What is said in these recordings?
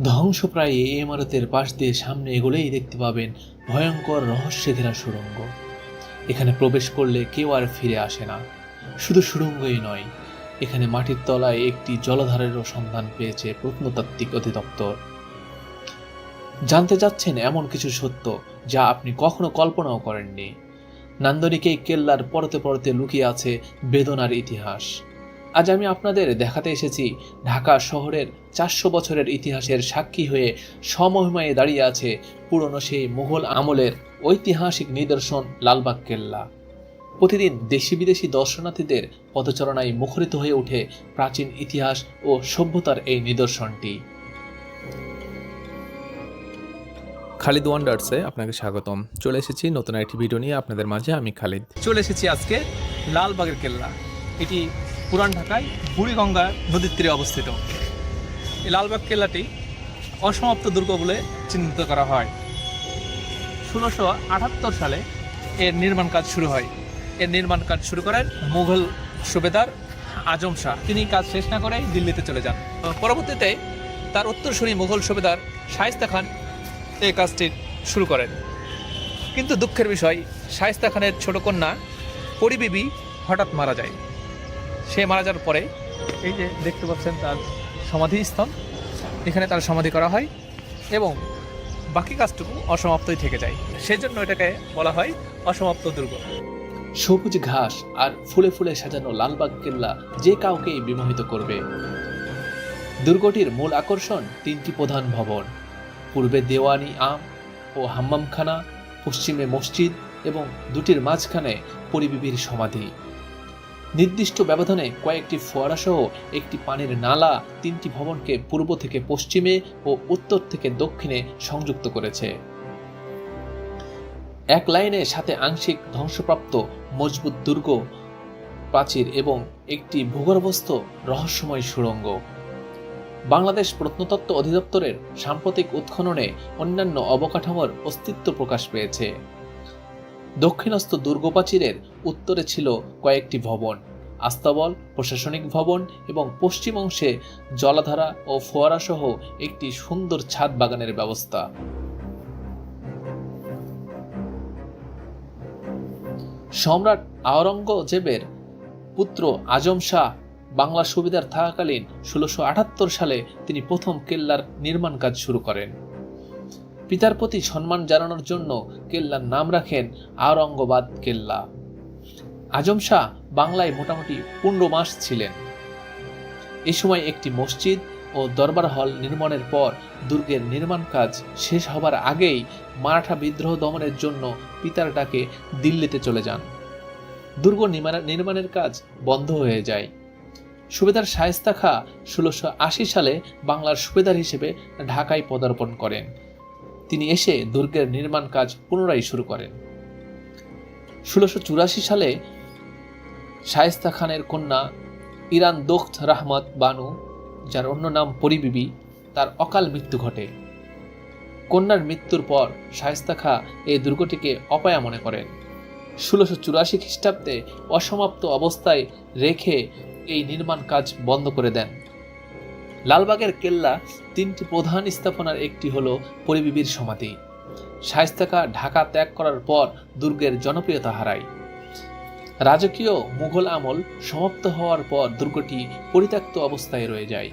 ধ্বংসপ্রায় এই ইমারতের পাশ দিয়ে সামনে এগোলেই দেখতে পাবেন ভয়ঙ্কর রহস্যে ঘেরা সুড়ঙ্গ। এখানে প্রবেশ করলে কেউ আর ফিরে আসে না। শুধু সুড়ঙ্গই নয়, এখানে মাটির তলায় একটি জলধারেরও সন্ধান পেয়েছে প্রত্নতাত্ত্বিক অধিদপ্তর। জানতে যাচ্ছেন এমন কিছু সত্য যা আপনি কখনো কল্পনাও করেননি। নান্দনিক এই কেল্লার পরতে পরতে লুকিয়ে আছে বেদনার ইতিহাস। আজ আমি আপনাদের দেখাতে এসেছি ঢাকা শহরের 400 বছরের ইতিহাসের সাক্ষী হয়ে সমহিমায় দাঁড়িয়ে আছে পুরনো সেই মুঘল আমলের ঐতিহাসিক নিদর্শন লালবাগ কেল্লা। প্রতিদিন দেশি বিদেশি দর্শনার্থীদের পদচারণায় মুখরিত হয়ে ওঠে প্রাচীন ইতিহাস ও সভ্যতার এই নিদর্শনটি। খালিদ ওয়ান্ডার্সে আপনাকে স্বাগতম। চলে এসেছি নতুন একটি ভিডিও নিয়ে আপনাদের মাঝে। আমি খালিদ। চলে এসেছি আজকে লালবাগের কেল্লা। এটি পুরান ঢাকায় বুড়িগঙ্গা নদীর তীরে অবস্থিত। এই লালবাগ কেল্লাটি অসমাপ্ত দুর্গ বলে চিহ্নিত করা হয়। 1678 সালে এর নির্মাণ কাজ শুরু হয়। এর নির্মাণ কাজ শুরু করেন মুঘল সুবেদার আজম শাহ। তিনি কাজ শেষ না করেই দিল্লিতে চলে যান। পরবর্তীতে তার উত্তরসূরি মুঘল সুবেদার শায়েস্তা খান এই কাজটি শুরু করেন। কিন্তু দুঃখের বিষয়, শায়েস্তা খানের ছোট কন্যা পরিবিবি হঠাৎ মারা যায়। সে মারা যাওয়ার পরে এই যে দেখতে পাচ্ছেন তার সমাধিস্থল, এখানে তার সমাধি করা হয় এবং বাকি কাজটুকু অসমাপ্তই থেকে যায়। সেজন্য এটাকে বলা হয় অসমাপ্ত দুর্গ। সবুজ ঘাস আর ফুলে ফুলে সাজানো লালবাগ কেল্লা যে কাউকেই বিমোহিত করবে। দুর্গটির মূল আকর্ষণ 3টি প্রধান ভবন, পূর্বে দেওয়ানি আম ও হাম্মামখানা, পশ্চিমে মসজিদ এবং দুটির মাঝখানে পরিবিবির সমাধি। নির্দিষ্ট ব্যবধানে কয়েকটি ফোয়ারা সহ একটি পানির নালা 3টি ভবনকে পূর্ব থেকে পশ্চিমে ও উত্তর থেকে দক্ষিণে সংযুক্ত করেছে। এক লাইনে সাথে আংশিক ধ্বংসপ্রাপ্ত মজবুত দুর্গ প্রাচীর এবং একটি ভূগর্ভস্থ রহস্যময় সুড়ঙ্গ। বাংলাদেশ প্রত্নতত্ত্ব অধিদপ্তরের সাম্প্রতিক উৎখননে অন্যান্য অবকাঠামোর অস্তিত্ব প্রকাশ পেয়েছে। দক্ষিণস্থ দুর্গপ্রাচীরের উত্তরে ছিল কয়েকটি ভবন, আস্তাবল, প্রশাসনিক ভবন এবং পশ্চিম অংশে জলাধারা ও ফোয়ারা সহ একটি সুন্দর ছাদ বাগানের ব্যবস্থা। সম্রাট আওরঙ্গজেবের পুত্র আজম শাহ বাংলা সুবিধার থাকাকালীন 1678 সালে তিনি প্রথম কেল্লার নির্মাণ কাজ শুরু করেন। পিতার প্রতি সম্মান জানানোর জন্য কেল্লার নাম রাখেন আওরঙ্গাবাদ কেল্লা। আজম শাহ বাংলায় মোটামুটি 15 মাস ছিলেন। এ সময় একটি মসজিদ ও দরবার হল নির্মাণের পর দুর্গের নির্মাণ কাজ শেষ হবার আগেই মারাঠা বিদ্রোহ দমনের জন্য পিতার ডাকে দিল্লিতে চলে যান। দুর্গ নির্মাণের কাজ বন্ধ হয়ে যায়। সুবেদার শায়েস্তা খাঁ 1680 সালে বাংলার সুবেদার হিসেবে ঢাকায় পদার্পণ করেন। তিনি এসে দুর্গের নির্মাণ কাজ পুনরায় শুরু করেন। 1684 সালে শায়েস্তা খানের কন্যা ইরান দোখত রাহমত বানু, যার অন্য নাম পরিবিবি, তার অকাল মৃত্যু ঘটে। কন্যার মৃত্যুর পর শায়েস্তা খাঁ এই দুর্গটিকে অপায়া মনে করেন। 1684 খ্রিস্টাব্দে অসমাপ্ত অবস্থায় রেখে এই নির্মাণ কাজ বন্ধ করে দেন। লালবাগের কেল্লা 3টি প্রধান স্থাপনার একটি হল পরিবিবির সমাধি। শায়েস্তা খাঁ ঢাকা ত্যাগ করার পর দুর্গের জনপ্রিয়তা হারায়। রাজকীয় মুঘল আমল সমাপ্ত হওয়ার পর দুর্গটি পরিত্যক্ত অবস্থায় রয়ে যায়।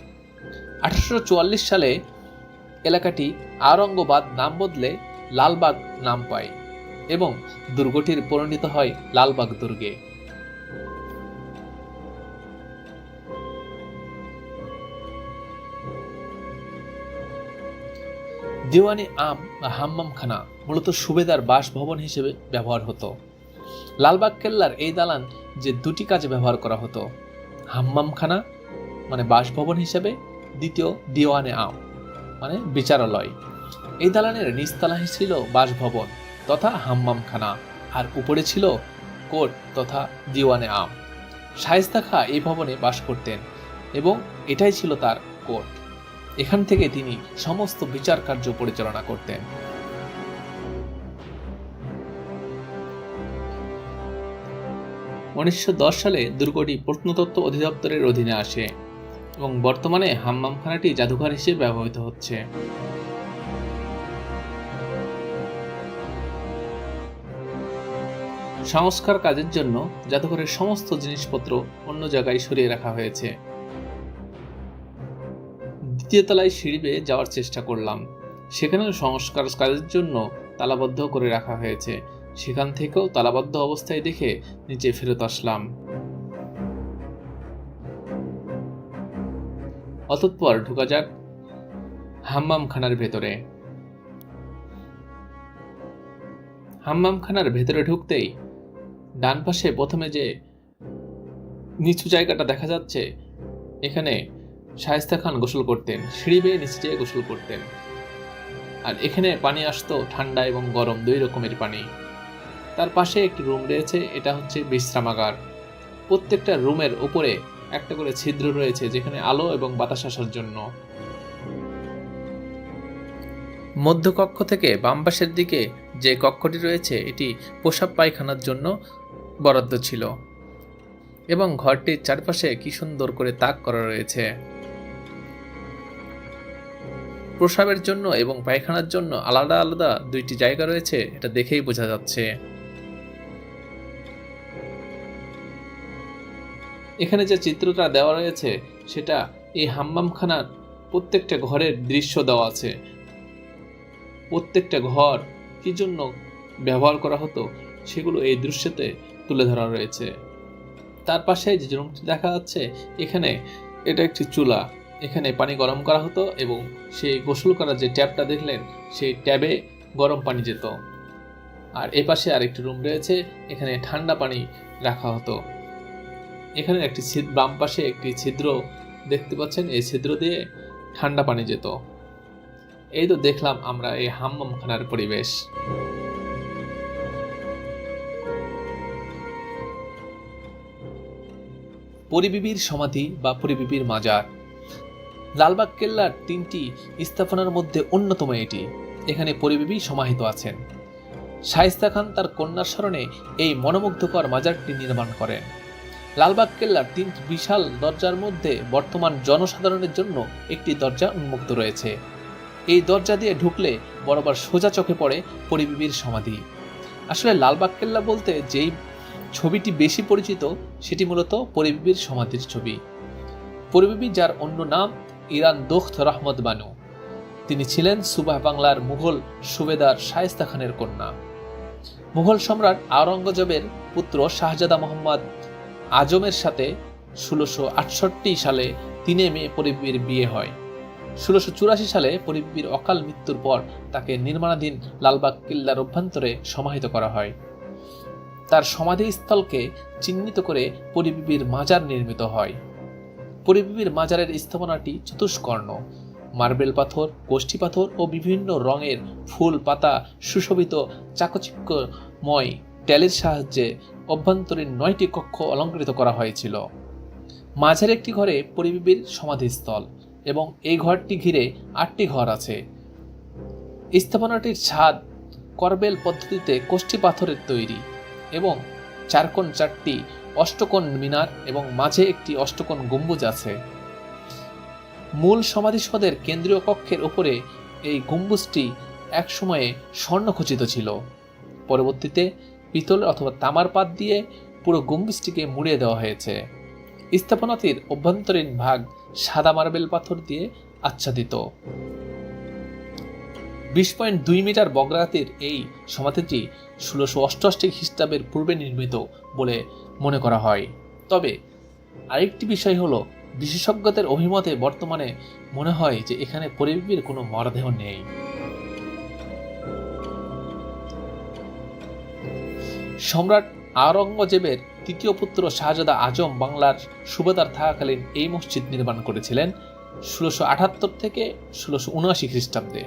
1844 সালে এলাকাটি আওরঙ্গাবাদ নাম বদলে লালবাগ নাম পায় এবং দুর্গটির পরিণত হয় লালবাগ দুর্গে। দেওয়ানি আম বা হাম্মামখানা মূলত সুবেদার বাসভবন হিসেবে ব্যবহার হতো। লালবাগ কেল্লার এই দালান যে 2টি কাজে ব্যবহার করা হতো, হাম্মামখানা মানে বাসভবন হিসেবে, দ্বিতীয় দেওয়ানে আম মানে বিচারালয়। এই দালানের নিচতলায় ছিল বাসভবন তথা হাম্মামখানা আর উপরে ছিল কোর্ট তথা দেওয়ানে আম। শায়েস্তা খাঁ এই ভবনে বাস করতেন এবং এটাই ছিল তার কোর্ট। এখান থেকে তিনি সমস্ত বিচার কার্য পরিচালনা করতেন। 1910 সালে দুর্গটি প্রত্নতত্ত্ব অধিদপ্তরের অধীনে আসে। এবং বর্তমানে হাম্মামখানাটি জাদুঘর হিসেবে ব্যবহৃত হচ্ছে। সংস্কার কাজের জন্য জাদুঘরের সমস্ত জিনিসপত্র অন্য জায়গায় সরিয়ে রাখা হয়েছে। দ্বিতীয় তলায় সিঁড়ি বেয়ে যাওয়ার চেষ্টা করলাম, সেখানেও সংস্কার কাজের জন্য তালাবদ্ধ করে রাখা হয়েছে। সেখান থেকেও তালাবদ্ধ অবস্থায় দেখে নিচে ফেরত আসলাম। অতঃপর ঢোকা যাক হাম্মামখানার ভেতরে। হাম্মামখানার ভেতরে ঢুকতেই ডান পাশে প্রথমে যে নিচু জায়গাটা দেখা যাচ্ছে, এখানে শায়েস্তা খান গোসল করতেন, সিঁড়ি বেয়ে নিচে যেয়ে গোসল করতেন। আর এখানে পানি আসতো ঠান্ডা এবং গরম দুই রকমের পানি। তার পাশে একটি রুম রয়েছে, এটা হচ্ছে বিশ্রামাগার। প্রত্যেকটা রুমের উপরে একটা করে ছিদ্র রয়েছে, যেখানে আলো এবং বাতাস আসার জন্য। মধ্যকক্ষ থেকে বাম পাশের দিকে যে কক্ষটি রয়েছে, এটি প্রসাব পায়খানার জন্য বরাদ্দ ছিল এবং ঘরটির চারপাশে কি সুন্দর করে তাক করা রয়েছে। প্রসাবের জন্য এবং পায়খানার জন্য আলাদা আলাদা দুইটি জায়গা রয়েছে, এটা দেখেই বোঝা যাচ্ছে। এখানে যে চিত্রটা দেওয়া রয়েছে, সেটা এই হাম্মামখানার প্রত্যেকটা ঘরের দৃশ্য দেওয়া আছে। প্রত্যেকটা ঘর কি জন্য ব্যবহার করা হতো সেগুলো এই দৃশ্যতে তুলে ধরা রয়েছে। তার পাশে যে রুমটি দেখা যাচ্ছে, এখানে এটা একটি চুলা, এখানে পানি গরম করা হতো এবং সেই গোসল করার যে ট্যাপটা দেখলেন, সেই ট্যাবে গরম পানি যেত। আর এ পাশে আরেকটি রুম রয়েছে, এখানে ঠান্ডা পানি রাখা হতো। এখানে একটি বাম পাশে একটি ছিদ্র দেখতে পাচ্ছেন, এই ছিদ্র দিয়ে ঠান্ডা পানি যেত। এই তো দেখলাম আমরা এই হাম্মামখানার পরিবেশ। পরিবিবির সমাধি বা পরিবিবির মাজার। লালবাগ কেল্লার 3টি স্থাপনার মধ্যে অন্যতম এটি। এখানে পরিবিবি সমাহিত আছেন। শায়েস্তা খান তার কন্যার স্মরণে এই মনোমুগ্ধকর মাজারটি নির্মাণ করেন। লালবাগ কেল্লার 3টি বিশাল দরজার মধ্যে বর্তমান জনসাধারণের জন্য একটি দরজা উন্মুক্ত রয়েছে। এই দরজা দিয়ে ঢুকলে বরাবর সোজা চোখে পড়ে পরিবিবির সমাধি। আসলে লালবাগ কেল্লা বলতে যেই ছবিটি বেশি পরিচিত, সেটি মূলত পরিবিবির সমাধির ছবি। পরিবিবি, যার অন্য নাম ইরান দোখত রহমত বানু, তিনি ছিলেন সুবাহ বাংলার মুঘল সুবেদার শায়েস্তা খানের কন্যা। মুঘল সম্রাট আওরঙ্গজেবের পুত্র শাহজাদা মোহাম্মদ আজমের সাথে 1668 সালে 3 মে পরিবিবির বিয়ে হয়। 1684 সালে পরিবিবির অকাল মৃত্যুর পর তাকে নির্মাণাধীন লালবাগ কিল্লার অভ্যন্তরে সমাহিত করা হয়। তার সমাধিস্থলকে চিহ্নিত করে পরিবিবির মাজার নির্মিত হয়। পরিবিবির মাজারের স্থাপনাটি চতুষ্কর্ণ, মার্বেল পাথর, কোষ্ঠী পাথর ও বিভিন্ন রঙের ফুল পাতা সুশোভিত চাকচিক্যময় ট্যালের সাহায্যে অভ্যন্তরীণ 9টি কক্ষ অলঙ্কৃত করা হয়েছিল। মাঝের একটি ঘরে পরিবিবির সমাধিস্থল এবং এই ঘরটি ঘিরে 8টি ঘর আছে। স্থাপনাটির ছাদ করবেল পদ্ধতিতে কোষ্ঠী পাথরের তৈরি এবং 4 কোণ 4টি অষ্টকোণ মিনার এবং মাঝে একটি অষ্টকোণ গম্বুজ আছে। মূল সমাধিসৌধের কেন্দ্রীয় কক্ষের উপরে এই গম্বুজটি একসময়ে স্বর্ণখচিত ছিল। পরবর্তীতে পিতল অথবা তামার পাত দিয়ে পুরো গম্বুজটিকে মুড়িয়ে দেওয়া হয়েছে। স্থাপনাটির অভ্যন্তরীণ ভাগ সাদা মার্বেল পাথর দিয়ে আচ্ছাদিত। 20.2 মিটার বগ্রাতির এই সমাধিটি 1688 খ্রিস্টাব্দের পূর্বে নির্মিত বলে মনে করা হয়। তবে আরেকটি বিষয় হলো, বিশেষজ্ঞদের অভিমতে বর্তমানে মনে হয় যে এখানে পরিবিবির কোনো মরদেহ নেই। সম্রাট আওরঙ্গজেবের 3য় পুত্র শাহজাদা আজম বাংলার সুবেদার থাকাকালীন এই মসজিদ নির্মাণ করেছিলেন 1678 থেকে 1679 খ্রিস্টাব্দে।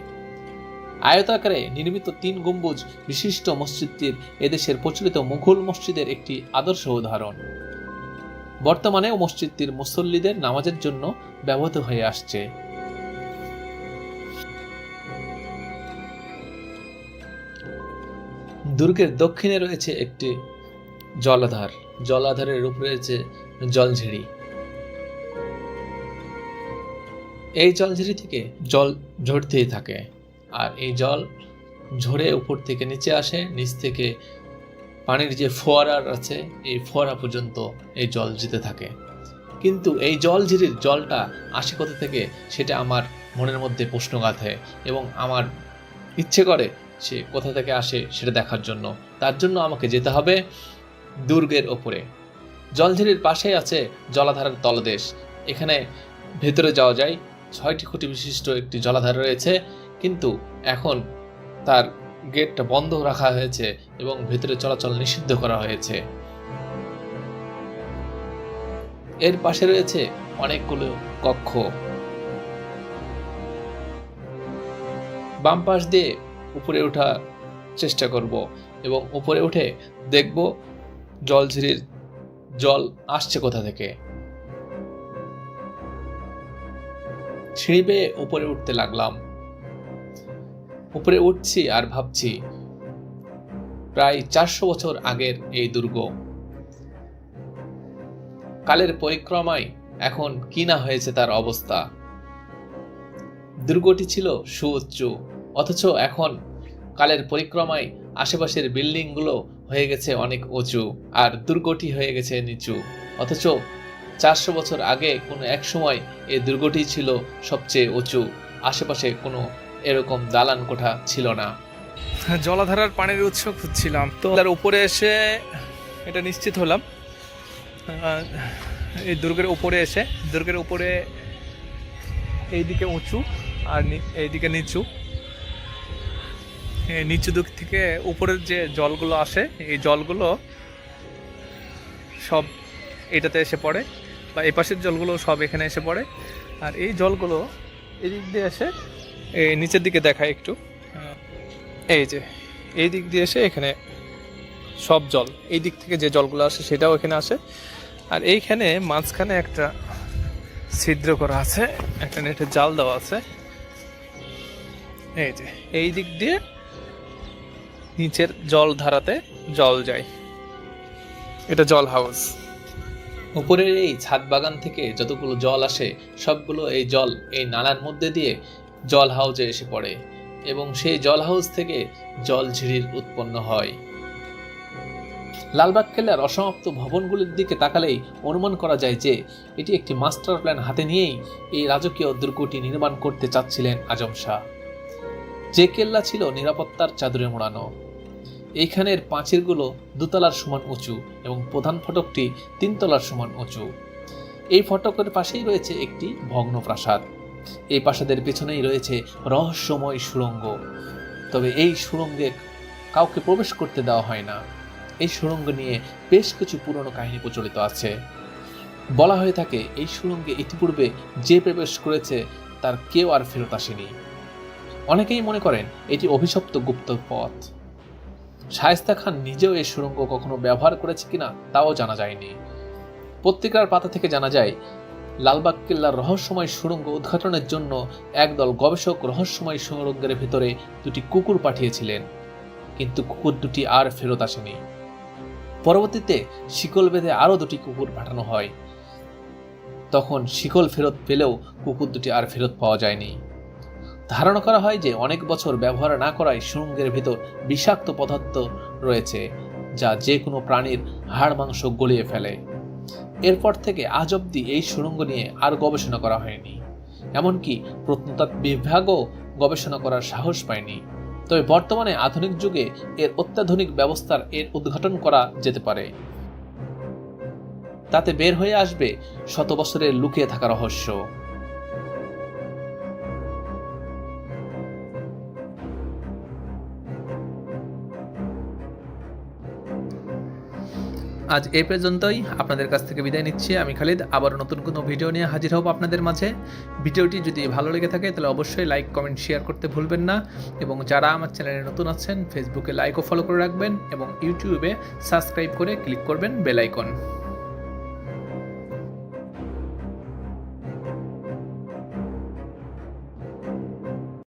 আয়তাকারে নির্মিত 3 গম্বুজ বিশিষ্ট মসজিদটির এদেশের প্রচলিত মুঘল মসজিদের একটি আদর্শ উদাহরণ। বর্তমানেও মসজিদটির মুসল্লিদের নামাজের জন্য ব্যবহৃত হয়ে আসছে। দুর্গের দক্ষিণে রয়েছে একটি জলাধার, জলাধারের উপরে রয়েছে জলঝিরি। এই জলঝিরি থেকে জল ঝরতেই থাকে, আর এই জল ঝরে উপর থেকে নিচে আসে, নিচ থেকে পানির যে ফোয়ারা আছে এই ফোয়ারা পর্যন্ত এই জল যেতে থাকে। কিন্তু এই জলঝিরির জলটা আসে কোথা থেকে সেটা আমার মনের মধ্যে প্রশ্ন গাঁথে, এবং আমার ইচ্ছে করে সে কোথা থেকে আসে সেটা দেখার জন্য। তার জন্য আমাকে যেতে হবে দুর্গের ওপরে। জলঝিরির পাশেই আছে জলাধারের তলদেশ। এখানে ভেতরে যাওয়া যায়। 6টি খুঁটি বিশিষ্ট একটি জলাধার রয়েছে, কিন্তু এখন তার গেটটা বন্ধ রাখা হয়েছে এবং ভেতরে চলাচল নিষিদ্ধ করা হয়েছে। এর পাশে রয়েছে অনেকগুলো কক্ষ। বাম পাশ দিয়ে উপরে ওঠার চেষ্টা করব এবং উপরে উঠে দেখব জলঝিরির জল আসছে কোথা থেকে। সিঁড়ি বেয়ে উপরে উঠতে লাগলাম। উপরে উঠছি আর ভাবছি, প্রায় 400 বছর আগের এই দুর্গ, কালের পরিক্রমায় এখন কি না হয়েছে তার অবস্থা। দুর্গটি ছিল সুউচ্চু, অথচ এখন কালের পরিক্রমায় আশেপাশের বিল্ডিংগুলো হয়ে গেছে অনেক উঁচু, আর দুর্গটি হয়ে গেছে নিচু। অথচ 400 বছর আগে কোনো এক সময় এই দুর্গটি ছিল সবচেয়ে উঁচু, আশেপাশে কোনো এরকম দালান কোঠা ছিল না। জলাধারার পানির উৎস খুঁজছিলাম, তো তার উপরে এসে এটা নিশ্চিত হলাম। এই দুর্গের উপরে এইদিকে উঁচু আর এইদিকে নিচু। নিচু দিক থেকে উপরের যে জলগুলো আসে, এই জলগুলো সব এটাতে এসে পড়ে, বা এই পাশের জলগুলো সব এখানে এসে পড়ে। আর এই জলগুলো এদিক দিয়ে এসে এই নিচের দিকে দেখায় একটু, এই যে এই দিক দিয়ে এসে এখানে সব জল, এই দিক থেকে যে জলগুলো আসে সেটাও এখানে আসে। আর এইখানে মাঝখানে একটা ছিদ্র করা আছে, একটা নেটের জাল দেওয়া আছে। এই যে এই দিক দিয়ে নিচের জল ধারাতে জল যায়, এটা জল হাউস। উপরের এই ছাদ বাগান থেকে যতগুলো জল আসে সবগুলো এই জল এই নালার মধ্যে দিয়ে জল হাউসে এসে পড়ে, এবং সেই জল হাউস থেকে জলঝিরির উৎপন্ন হয়। লালবাগ কেল্লার অসমাপ্ত ভবনগুলির দিকে তাকালেই অনুমান করা যায় যে এটি একটি মাস্টার প্ল্যান হাতে নিয়েই এই রাজকীয় দুর্গটি নির্মাণ করতে চাচ্ছিলেন আজম শাহ। যে কেল্লা ছিল নিরাপত্তার চাদরে মোড়ানো। এইখানের পাঁচিলগুলো 2 তলার সমান উঁচু এবং প্রধান ফটকটি 3 তলার সমান উঁচু। এই ফটকের পাশেই রয়েছে একটি ভগ্ন প্রাসাদ। এই প্রাসাদের পেছনেই রয়েছে রহস্যময় সুড়ঙ্গ, তবে এই সুড়ঙ্গে কাউকে প্রবেশ করতে দেওয়া হয় না। এই সুড়ঙ্গ নিয়ে বেশ কিছু পুরনো কাহিনী প্রচলিত আছে। বলা হয়ে থাকে এই সুড়ঙ্গে ইতিপূর্বে যে প্রবেশ করেছে তার কেউ আর ফেরত আসেনি। অনেকেই মনে করেন এটি অভিশপ্ত গুপ্ত পথ। শায়েস্তা খান নিজেও এই সুড়ঙ্গ কখনো ব্যবহার করেছে কিনা তাও জানা যায়নি। পত্রিকার পাতা থেকে জানা যায়, লালবাগ কেল্লার রহস্যময় সুড়ঙ্গ উদ্ঘাটনের জন্য একদল গবেষক রহস্যময় সুড়ঙ্গের ভেতরে 2টি কুকুর পাঠিয়েছিলেন, কিন্তু কুকুর দুটি আর ফেরত আসেনি। পরবর্তীতে শিকল বেঁধে আরও 2টি কুকুর পাঠানো হয়। তখন শিকল ফেরত পেলেও কুকুর দুটি আর ফেরত পাওয়া যায়নি। ধারণা করা হয় যে অনেক বছর ব্যবহার না করায় সুড়ঙ্গের ভেতর বিষাক্ত পদার্থ রয়েছে, যা যে কোনো প্রাণীর হাড় মাংস গলিয়ে ফেলে। এরপর থেকে আজ অবধি এই সুড়ঙ্গ নিয়ে আর গবেষণা করা হয়নি, এমনকি প্রত্নতত্ত্ব বিভাগও গবেষণা করার সাহস পায়নি। তবে বর্তমানে আধুনিক যুগে এর অত্যাধুনিক ব্যবস্থার এর উদ্ঘাটন করা যেতে পারে। তাতে বের হয়ে আসবে শত বছরের লুকিয়ে থাকা রহস্য। আজ এই পর্যন্তই, আপনাদের কাছ থেকে বিদায় নিচ্ছি। আমি খালিদ, আবার নতুন কোনো ভিডিও নিয়ে হাজির হব আপনাদের মাঝে। ভিডিওটি যদি ভালো লেগে থাকে তাহলে অবশ্যই লাইক, কমেন্ট, শেয়ার করতে ভুলবেন না, এবং যারা আমার চ্যানেলে নতুন আছেন ফেসবুকে লাইক ও ফলো করে রাখবেন, এবং ইউটিউবে সাবস্ক্রাইব করে ক্লিক করবেন বেল আইকন।